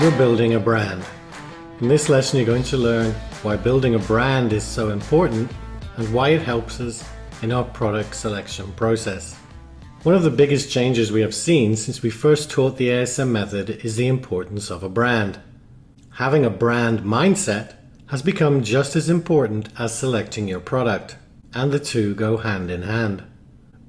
You're building a brand. In this lesson, you're going to learn why building a brand is so important and why it helps us in our product selection process. One of the biggest changes we have seen since we first taught the ASM method is the importance of a brand. Having a brand mindset has become just as important as selecting your product, and the two go hand in hand.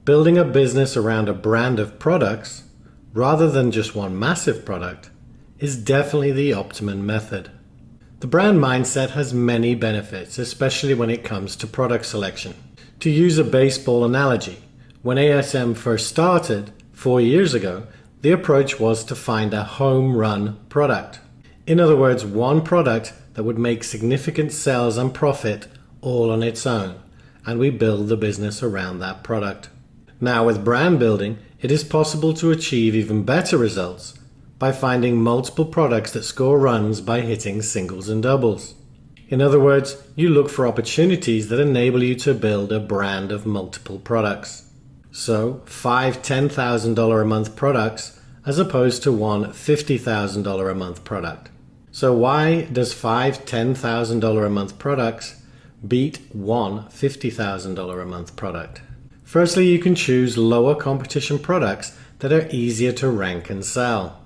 Building a business around a brand of products, rather than just one massive product, is definitely the optimum method. The brand mindset has many benefits, especially when it comes to product selection. To use a baseball analogy, when ASM first started 4 years ago, the approach was to find a home run product. In other words, one product that would make significant sales and profit all on its own, and we build the business around that product. Now with brand building, it is possible to achieve even better results by finding multiple products that score runs by hitting singles and doubles. In other words, you look for opportunities that enable you to build a brand of multiple products. So 5 $10,000 a month products as opposed to one $50,000 a month product. So why does 5 $10,000 a month products beat one $50,000 a month product? Firstly, you can choose lower competition products that are easier to rank and sell.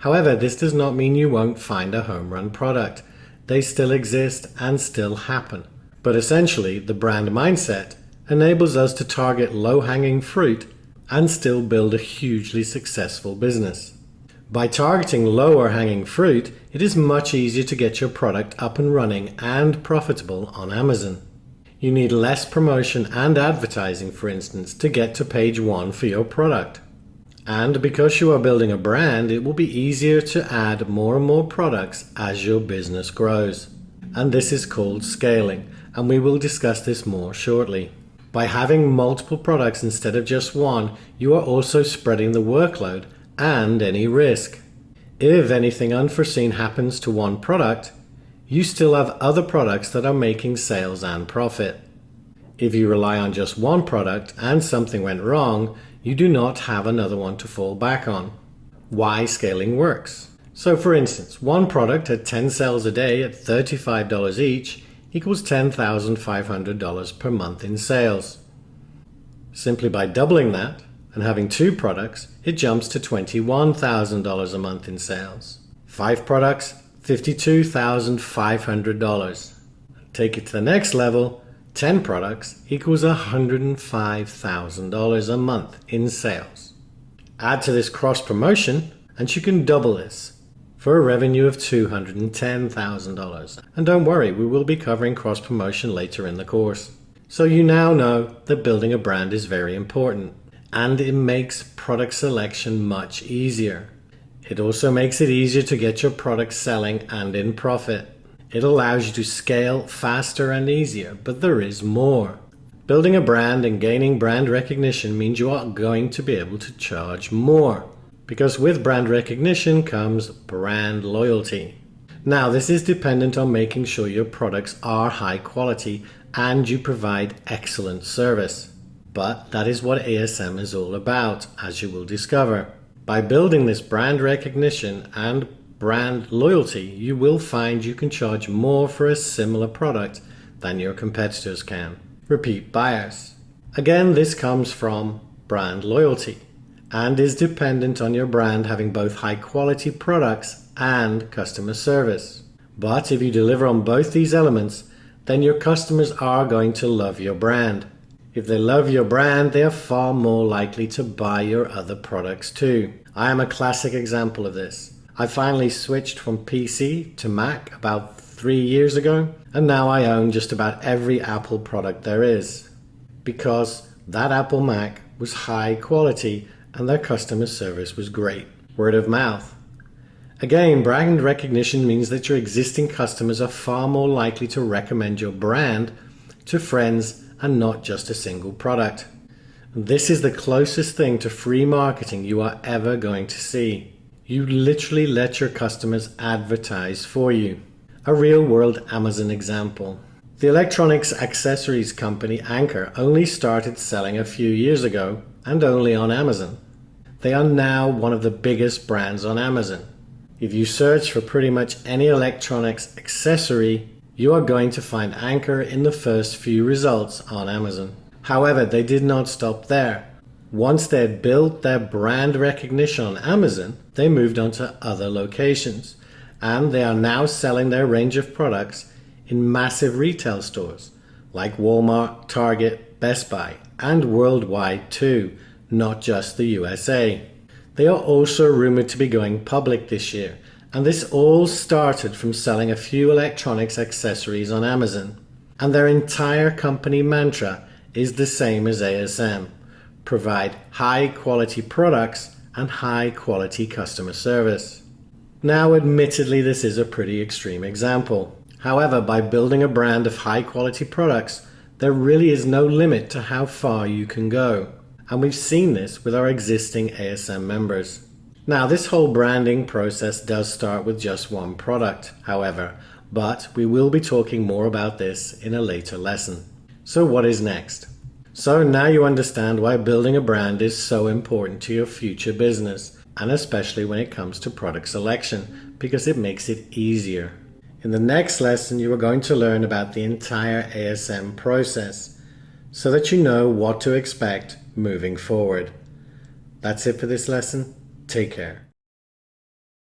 However, this does not mean you won't find a home run product. They still exist and still happen. But essentially, the brand mindset enables us to target low-hanging fruit and still build a hugely successful business. By targeting lower hanging fruit, it is much easier to get your product up and running and profitable on Amazon. You need less promotion and advertising, for instance, to get to page 1 for your product. And because you are building a brand, it will be easier to add more and more products as your business grows. And this is called scaling, and we will discuss this more shortly. By having multiple products instead of just one, you are also spreading the workload and any risk. If anything unforeseen happens to one product, you still have other products that are making sales and profit. If you rely on just one product and something went wrong, you do not have another one to fall back on. Why scaling works. So for instance, one product at 10 sales a day at $35 each equals $10,500 per month in sales. Simply by doubling that and having 2 products, it jumps to $21,000 a month in sales. 5 products, $52,500. Take it to the next level, 10 products equals $105,000 a month in sales. Add to this cross promotion and you can double this for a revenue of $210,000. And don't worry, we will be covering cross promotion later in the course. So you now know that building a brand is very important, and it makes product selection much easier. It also makes it easier to get your product selling and in profit. It allows you to scale faster and easier, but there is more. Building a brand and gaining brand recognition means you are going to be able to charge more, because with brand recognition comes brand loyalty. Now, this is dependent on making sure your products are high quality and you provide excellent service. But that is what ASM is all about, as you will discover. By building this brand recognition and brand loyalty, you will find you can charge more for a similar product than your competitors can. Repeat buyers. Again, this comes from brand loyalty and is dependent on your brand having both high quality products and customer service. But if you deliver on both these elements, then your customers are going to love your brand. If they love your brand, they are far more likely to buy your other products too. I am a classic example of this. I finally switched from PC to Mac about 3 years ago, and now I own just about every Apple product there is, because that Apple Mac was high quality and their customer service was great. Word of mouth. Again, brand recognition means that your existing customers are far more likely to recommend your brand to friends and not just a single product. This is the closest thing to free marketing you are ever going to see. You literally let your customers advertise for you. A real-world Amazon example. The electronics accessories company Anker only started selling a few years ago and only on Amazon. They are now one of the biggest brands on Amazon. If you search for pretty much any electronics accessory, you are going to find Anker in the first few results on Amazon. However, they did not stop there. Once they had built their brand recognition on Amazon, they moved on to other locations, and they are now selling their range of products in massive retail stores like Walmart, Target, Best Buy, and worldwide too, not just the USA. They are also rumored to be going public this year, and this all started from selling a few electronics accessories on Amazon. And their entire company mantra is the same as ASM: provide high quality products and high quality customer service. Now, admittedly, this is a pretty extreme example. However, by building a brand of high quality products, there really is no limit to how far you can go. And we've seen this with our existing ASM members. Now, this whole branding process does start with just one product, however, but we will be talking more about this in a later lesson. So what is next? So now you understand why building a brand is so important to your future business, and especially when it comes to product selection, because it makes it easier. In the next lesson, you are going to learn about the entire ASM process so that you know what to expect moving forward. That's it for this lesson. Take care.